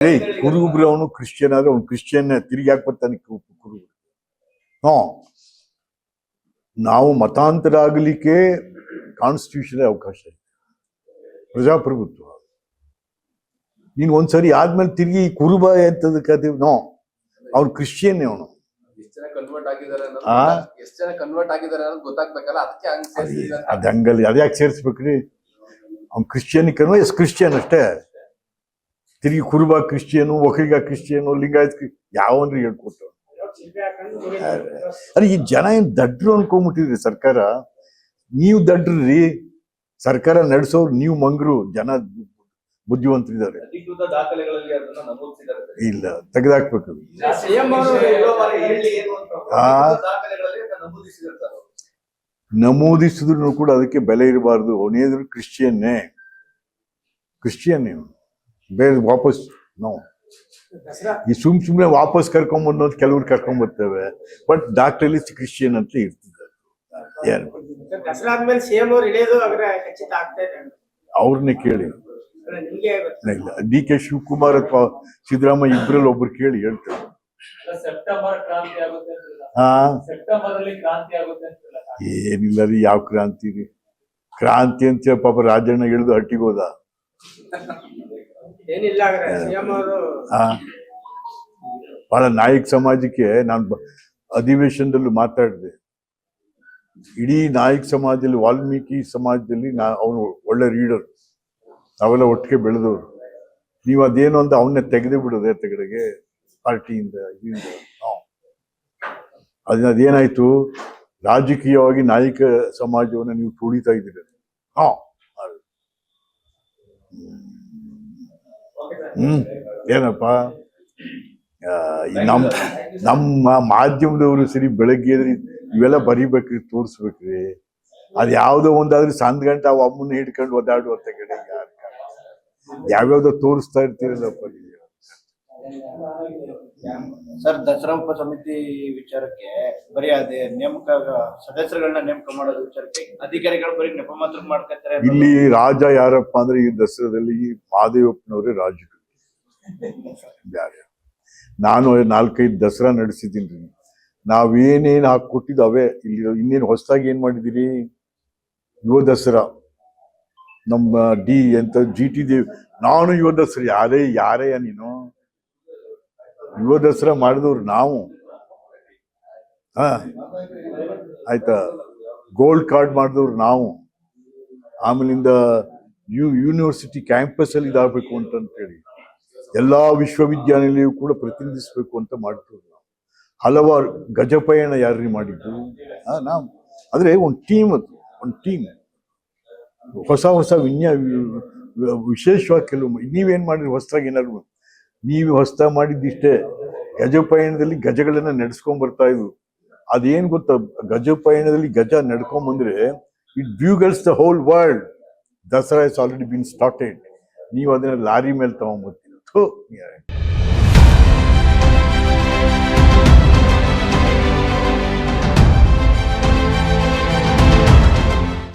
ಕುರುಬ್ರು ಅವನು ಕ್ರಿಶ್ಚಿಯನ್ ಆದ್ರೆ ಅವ್ನು ಕ್ರಿಶ್ಚಿಯನ್ ತಿರುಗಿ ಯಾಕೆ ಬರ್ತಾನೆ ಕುರುಬ್ರು? ನಾವು ಮತಾಂತರ ಆಗಲಿಕ್ಕೆ ಕಾನ್ಸ್ಟಿಟ್ಯೂಷನ್ ಅವಕಾಶ ಇದೆ, ಪ್ರಜಾಪ್ರಭುತ್ವ. ನೀನು ಒಂದ್ಸರಿ ಆದ್ಮೇಲೆ ತಿರುಗಿ ಕುರುಬ ಎಂತದಕ್ಕೆ ನೋ, ಅವ್ನು ಕ್ರಿಶ್ಚಿಯನ್ ಅವನು. ಅದ್ ಹಂಗಲ್ಲಿ ಅದ್ಯಾಕೆ ಸೇರಿಸ್ಬೇಕ್ರಿ? ಅವ್ನು ಕ್ರಿಶ್ಚಿಯನ್ ಕ್ರಿಶ್ಚಿಯನ್ ಅಷ್ಟೇ. ತಿರುಗಿ ಕುರುಬ ಕ್ರಿಶ್ಚಿಯನು, ಒಕ್ಕಲಿಗ ಕ್ರಿಶ್ಚಿಯನು, ಲಿಂಗಾಯತ್ ಯಾವನ್ರಿ ಹೇಳ್ಕೊಟ್ಟು? ಅರೆ ಈ ಜನ ಏನ್ ದಡ್ರು ಅನ್ಕೊಂಡ್ಬಿಟ್ಟಿದ್ರಿ ಸರ್ಕಾರ. ನೀವು ದಡ್ರಿ, ಸರ್ಕಾರ ನಡೆಸೋರು ನೀವು ಮಂಗ್ರು, ಜನ ಬುದ್ಧಿವಂತರಿದ್ದಾರೆ. ಇಲ್ಲ, ತೆಗೆದಾಕ್ಬೇಕು. ನಮೂದಿಸಿದ್ರು ಕೂಡ ಅದಕ್ಕೆ ಬೆಲೆ ಇರಬಾರ್ದು. ಅವನೇದ್ರು ಕ್ರಿಶ್ಚಿಯನ್ನೇ, ಬೇರೆ ವಾಪಸ್ ನಾವು ಈ ಸುಮ್ನೆ ವಾಪಸ್ ಕರ್ಕೊಂಡ್ಬಂದು ಕೆಲವ್ರು ಕರ್ಕೊಂಡ್ಬರ್ತೇವೆ. ಬಟ್ ಡಾಕ್ಟ್ರಲ್ಲಿ ಕ್ರಿಶ್ಚಿಯನ್ ಅಂತ ಇರ್ತದೆ. ಅವ್ರನ್ನೇ ಕೇಳಿ, ಡಿ.ಕೆ. ಶಿವಕುಮಾರ್ ಅಥವಾ ಸಿದ್ದರಾಮಯ್ಯ ಇಬ್ರಲ್ಲಿ ಒಬ್ರು ಕೇಳಿ ಹೇಳ್ತಾರೆ. ಏನಿಲ್ಲ ರೀ, ಯಾವ ಕ್ರಾಂತಿ ರೀ? ಕ್ರಾಂತಿ ಅಂತ ಪಾಪ ರಾಜಣ್ಣ ಹೇಳಿದು ಹಟ್ಟಿಗೋದ. ಬಹಳ ನಾಯಕ ಸಮಾಜಕ್ಕೆ ನಾನು ಅಧಿವೇಶನದಲ್ಲೂ ಮಾತಾಡಿದೆ. ಇಡೀ ನಾಯಕ ಸಮಾಜದಲ್ಲಿ, ವಾಲ್ಮೀಕಿ ಸಮಾಜದಲ್ಲಿ ಅವನು ಒಳ್ಳೆ ರೀಡರ್, ನಾವೆಲ್ಲ ಒಟ್ಟಿಗೆ ಬೆಳೆದವರು. ನೀವು ಅದೇನು ಅಂತ ಅವನ್ನೇ ತೆಗೆದು ಬಿಡೋದೆ ತೆಗಡೆಗೆ ಪಾರ್ಟಿಯಿಂದ. ಅದೇನಾಯ್ತು, ರಾಜಕೀಯವಾಗಿ ನಾಯಕ ಸಮಾಜವನ್ನು ನೀವು ತುಳಿತಾ ಇದ್ದೀರಿ. ಏನಪ್ಪ, ನಮ್ಮ ಮಾಧ್ಯಮದವರು ಸರಿ ಬೆಳಗ್ಗೆ ಇವೆಲ್ಲ ಬರಿಬೇಕ್ರಿ, ತೋರಿಸ್ಬೇಕ್ರಿ. ಅದ್ ಯಾವ್ದೋ ಒಂದಾದ್ರೂ ಸಂದ್ ಗಂಟೆ ಅವ್ ಅಮ್ಮನ್ನ ಹಿಡ್ಕೊಂಡು ಒದಾಡುವ ಕಡೆ ಯಾವ್ಯಾವ್ದೋ ತೋರಿಸ್ತಾ ಇರ್ತೀರಲ್ಲಪ್ಪ ನೀವು. ಸರ್, ದಸರಾ ಉಪ ಸಮಿತಿ ವಿಚಾರಕ್ಕೆ ಬರೀ ಅದೇ ನೇಮಕ, ಸದಸ್ಯರುಗಳನ್ನ ನೇಮಕ ಮಾಡೋದು ವಿಚಾರಕ್ಕೆ ಅಧಿಕಾರಿಗಳು ಬರೀ ನೆಪ ಮಾತ್ರ ಮಾಡ್ಕೊತಾರೆ. ಇಲ್ಲಿ ರಾಜ ಯಾರಪ್ಪ ಅಂದ್ರೆ ಈ ದಸರಾದಲ್ಲಿ ಮಹಾದೇವಪ್ಪನವರೇ ರಾಜರು. ನಾನು 4-5 ದಸರಾ ನಡೆಸಿದ್ದೀನಿ. ನಾವೇನೇನು ಹಾಕೊಟ್ಟಿದ್ದು ಅವೇ ಇಲ್ಲಿ. ಇನ್ನೇನು ಹೊಸದಾಗಿ ಏನ್ ಮಾಡಿದೀರಿ? ಯುವ ದಸರಾ ನಮ್ಮ GT ದೇವ್. ನಾನು ಯುವ ದಸರಾ ಯಾರೇ ನೀನು? ಯುವ ದಸರಾ ಮಾಡಿದವ್ರು ನಾವು. ಆಯ್ತಾ, ಗೋಲ್ಡ್ ಕಾರ್ಡ್ ಮಾಡಿದವ್ರು ನಾವು. ಆಮೇಲಿಂದ ಯೂನಿವರ್ಸಿಟಿ ಕ್ಯಾಂಪಸ್ ಅಲ್ಲಿ ಇದಾಗಬೇಕು ಅಂತ ಹೇಳಿ ಎಲ್ಲಾ ವಿಶ್ವವಿದ್ಯಾನಿಲಯವು ಕೂಡ ಪ್ರತಿನಿಧಿಸ್ಬೇಕು ಅಂತ ಮಾಡ್ತೀವಿ ನಾವು. ಹಲವಾರು ಗಜಪಯಣ ಯಾರ್ರಿ ಮಾಡಿದ್ದು? ನಾವು. ಅಂದ್ರೆ ಒಂದು ಟೀಮ್, ಹೊಸ ವಿಶೇಷವಾಗಿ ಕೆಲವು ನೀವೇನ್ ಮಾಡಿದ್ರಿ ಹೊಸದಾಗಿ? ಏನಾದ್ರು ನೀವು ಹೊಸದಾಗಿ ಮಾಡಿದ್ದಿಷ್ಟೇ. ಗಜಪಯಣದಲ್ಲಿ ಗಜಗಳನ್ನ ನಡೆಸ್ಕೊಂಡ್ ಬರ್ತಾ ಇದ್ವು. ಅದೇನ್ ಗೊತ್ತಾ, ಗಜಪಯಣದಲ್ಲಿ ಗಜ ನಡ್ಕೊಂಡ್ ಬಂದ್ರೆ it bugles the whole world. Dasara is already been started. ನೀವು ಅದನ್ನ ಲಾರಿ ಮೇಲೆ ತಗೊಂಡ್ಬರ್ತೀವಿ.